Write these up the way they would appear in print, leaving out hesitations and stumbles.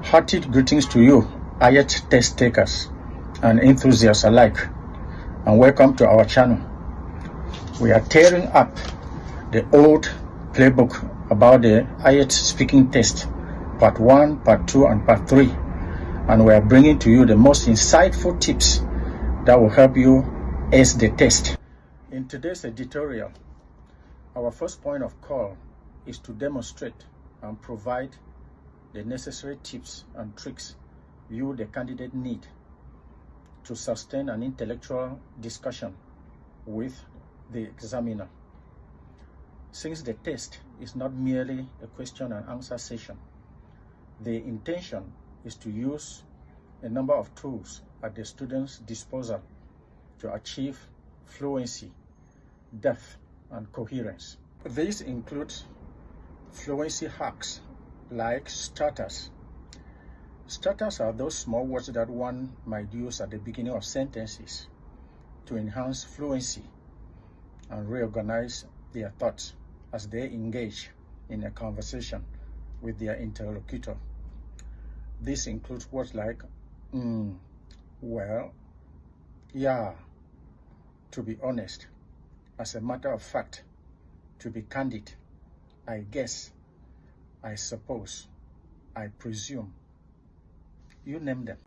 Hearty greetings to you, IELTS test takers and enthusiasts alike, and welcome to our channel. We are tearing up the old playbook about the IELTS speaking test, part 1, part 2, and part 3, and we are bringing to you the most insightful tips that will help you ace the test. In today's editorial, our first point of call is to demonstrate and provide the necessary tips and tricks you, the candidate, need to sustain an intellectual discussion with the examiner. Since the test is not merely a question and answer session, the intention is to use a number of tools at the student's disposal to achieve fluency, depth, and coherence. These include fluency hacks like starters. Starters are those small words that one might use at the beginning of sentences to enhance fluency and reorganize their thoughts as they engage in a conversation with their interlocutor. This includes words like well, yeah, to be honest, as a matter of fact, to be candid, I guess, I suppose, I presume. You name them.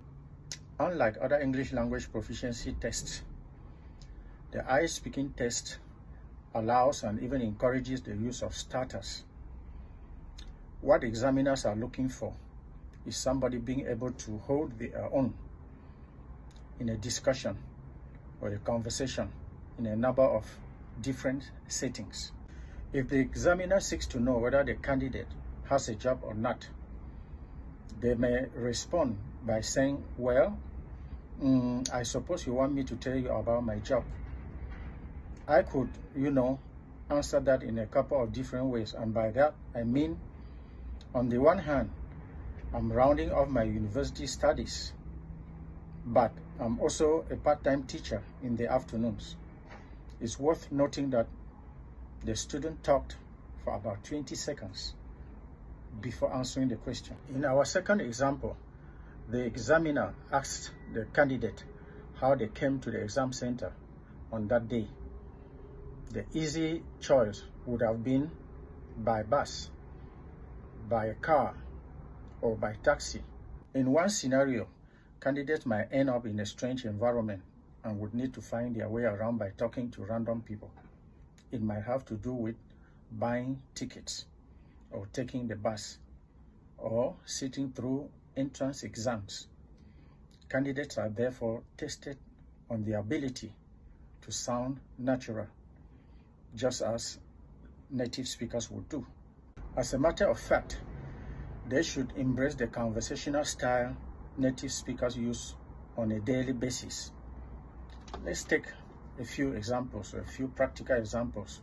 Unlike other English language proficiency tests, the IELTS speaking test allows and even encourages the use of starters. What examiners are looking for is somebody being able to hold their own in a discussion or a conversation in a number of different settings. If the examiner seeks to know whether the candidate has a job or not, they may respond by saying, well, I suppose you want me to tell you about my job. I could, answer that in a couple of different ways. And by that, I mean, on the one hand, I'm rounding off my university studies, but I'm also a part-time teacher in the afternoons. It's worth noting that the student talked for about 20 seconds before answering the question. In our second example, the examiner asked the candidate how they came to the exam center on that day. The easy choice would have been by bus, by a car, or by taxi. In one scenario, candidates might end up in a strange environment and would need to find their way around by talking to random people. It might have to do with buying tickets, or taking the bus, or sitting through entrance exams. Candidates are therefore tested on their ability to sound natural, just as native speakers would do. As a matter of fact, they should embrace the conversational style native speakers use on a daily basis. Let's take a few examples, a few practical examples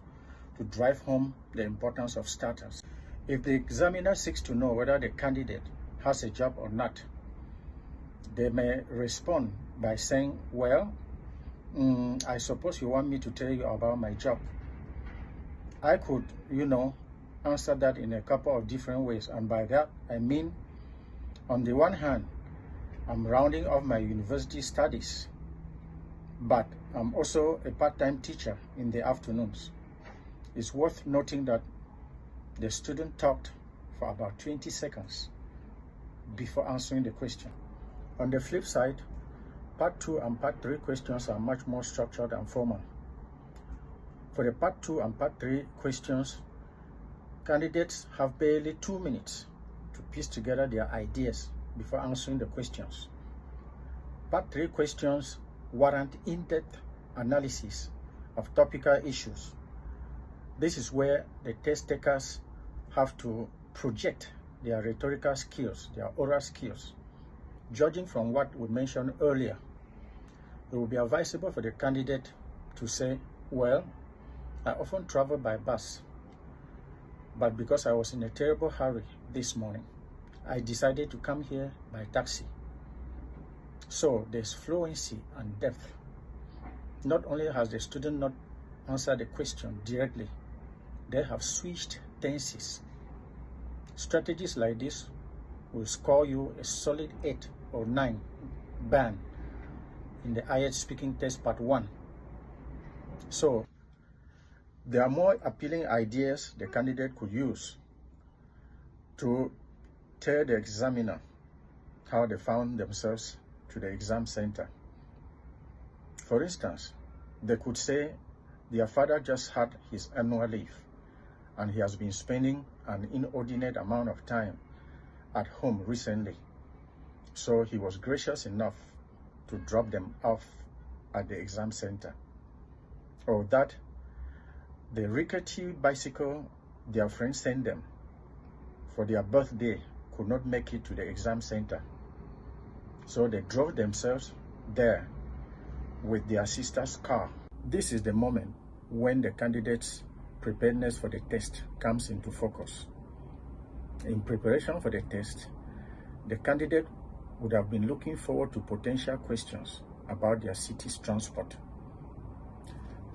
to drive home the importance of starters. If the examiner seeks to know whether the candidate has a job or not, they may respond by saying, well, I suppose you want me to tell you about my job. I could, answer that in a couple of different ways. And by that, I mean, on the one hand, I'm rounding off my university studies, but I'm also a part-time teacher in the afternoons. It's worth noting that the student talked for about 20 seconds before answering the question. On the flip side, part 2 and part 3 questions are much more structured and formal. For the part 2 and part 3 questions, candidates have barely 2 minutes to piece together their ideas before answering the questions. Part 3 questions warrant in-depth analysis of topical issues. This is where the test takers have to project their rhetorical skills, their oral skills. Judging from what we mentioned earlier, it will be advisable for the candidate to say, well, I often travel by bus, but because I was in a terrible hurry this morning, I decided to come here by taxi. So there's fluency and depth. Not only has the student not answered the question directly, they have switched tenses. Strategies like this will score you a solid 8 or 9 band in the IELTS speaking test part 1. So there are more appealing ideas the candidate could use to tell the examiner how they found themselves to the exam center. For instance, they could say their father just had his annual leave and he has been spending an inordinate amount of time at home recently. So he was gracious enough to drop them off at the exam center. Or that the rickety bicycle their friend sent them for their birthday could not make it to the exam center. So they drove themselves there with their sister's car. This is the moment when the candidate's preparedness for the test comes into focus. In preparation for the test, the candidate would have been looking forward to potential questions about their city's transport.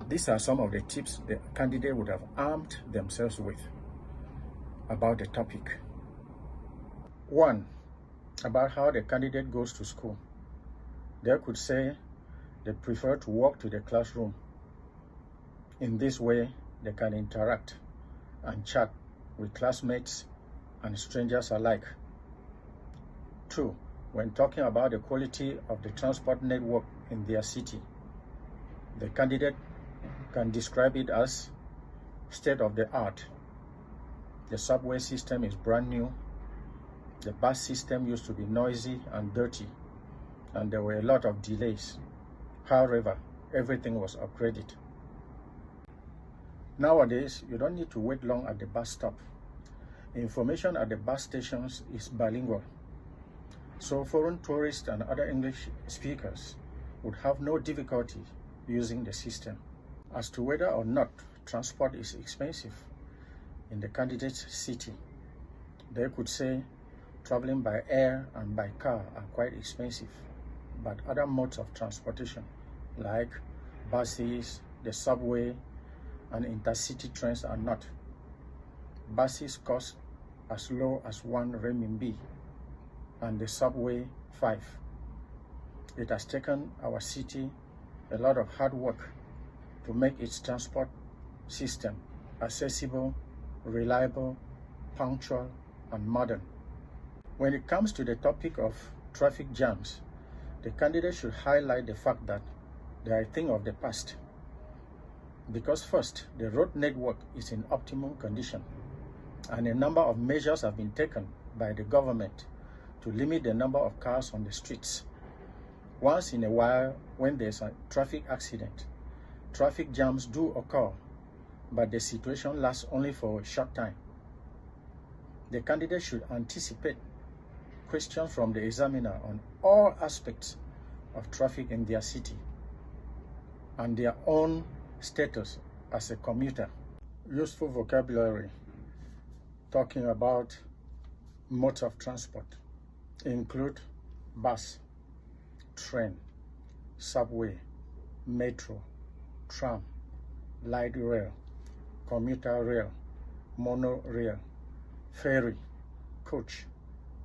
These are some of the tips the candidate would have armed themselves with about the topic. 1. About how the candidate goes to school. They could say they prefer to walk to the classroom. In this way, they can interact and chat with classmates and strangers alike. 2. When talking about the quality of the transport network in their city, the candidate can describe it as state-of-the-art. The subway system is brand new. The bus system used to be noisy and dirty, and there were a lot of delays. However, everything was upgraded. Nowadays, you don't need to wait long at the bus stop. Information at the bus stations is bilingual. So foreign tourists and other English speakers would have no difficulty using the system. As to whether or not transport is expensive in the candidate's city, they could say traveling by air and by car are quite expensive, but other modes of transportation like buses, the subway, and intercity trains are not. Buses cost as low as 1 renminbi and the subway 5. It has taken our city a lot of hard work to make its transport system accessible, reliable, punctual, and modern. When it comes to the topic of traffic jams, the candidate should highlight the fact that they are a thing of the past. Because first, the road network is in optimum condition, and a number of measures have been taken by the government to limit the number of cars on the streets. Once in a while, when there's a traffic accident, traffic jams do occur, but the situation lasts only for a short time. The candidate should anticipate questions from the examiner on all aspects of traffic in their city and their own status as a commuter. Useful vocabulary talking about modes of transport include bus, train, subway, metro, tram, light rail, commuter rail, monorail, ferry, coach,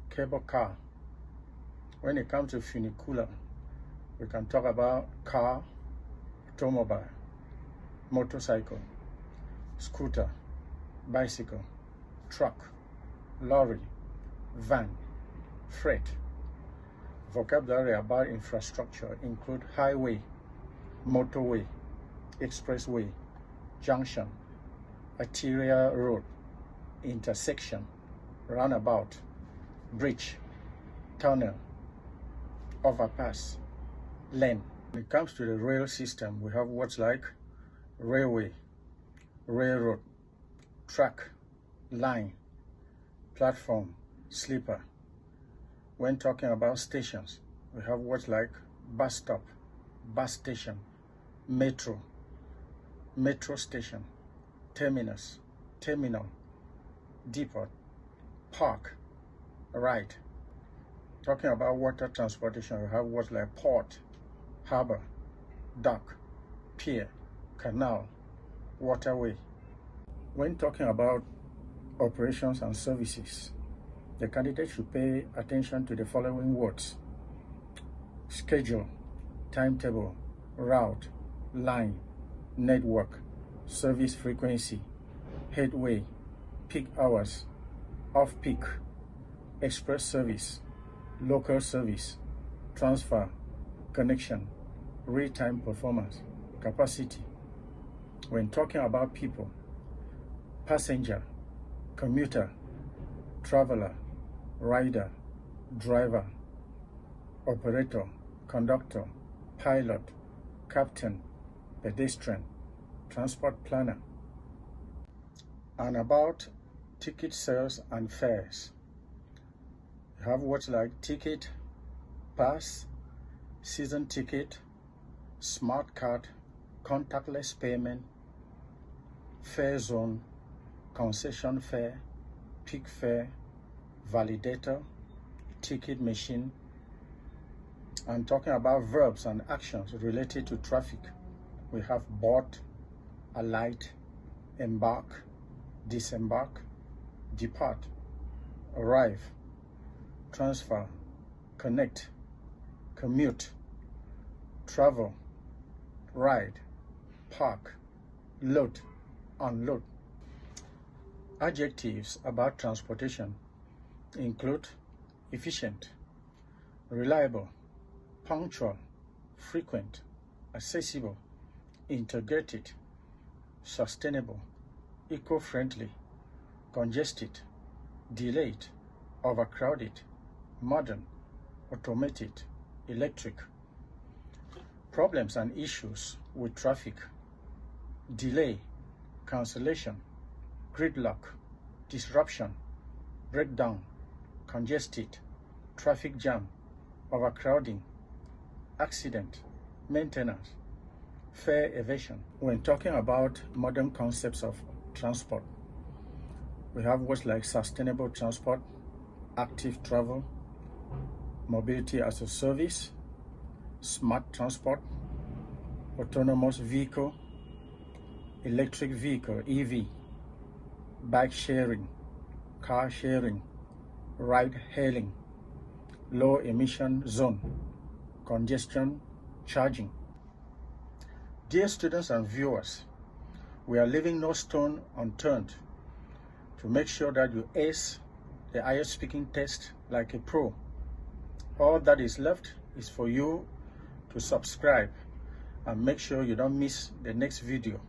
cable car. When it comes to funicular, we can talk about car, automobile, motorcycle, scooter, bicycle, truck, lorry, van, freight. Vocabulary about infrastructure include highway, motorway, expressway, junction, arterial road, intersection, roundabout, bridge, tunnel, overpass, lane. When it comes to the rail system, we have words like railway, railroad, track, line, platform, sleeper. When talking about stations, we have words like bus stop, bus station, metro, metro station, terminus, terminal, depot, park, ride. Talking about water transportation, we have words like port, harbor, dock, pier, canal, waterway. When talking about operations and services, The candidate should pay attention to the following words: schedule, timetable, route, line, network, service frequency, headway, peak hours, off-peak, express service, local service, transfer, connection, real-time performance, capacity. When talking about people: passenger, commuter, traveler, rider, driver, operator, conductor, pilot, captain, pedestrian, transport planner. And about ticket sales and fares, you have words like ticket, pass, season ticket, smart card, contactless payment, fare zone, concession fare, peak fare, validator, ticket machine. And talking about verbs and actions related to traffic, we have board, alight, embark, disembark, depart, arrive, transfer, connect, commute, travel, ride, park, load, unload. Adjectives about transportation include efficient, reliable, punctual, frequent, accessible, integrated, sustainable, eco-friendly, congested, delayed, overcrowded, modern, automated, electric. Problems and issues with traffic: delay, cancellation, gridlock, disruption, breakdown, congested, traffic jam, overcrowding, accident, maintenance, fare evasion. When talking about modern concepts of transport, we have words like sustainable transport, active travel, mobility as a service, smart transport, autonomous vehicle, electric vehicle, EV, bike sharing, car sharing, ride hailing, low emission zone, congestion charging. Dear students and viewers, we are leaving no stone unturned to make sure that you ace the IELTS speaking test like a pro. All that is left is for you to subscribe and make sure you don't miss the next video.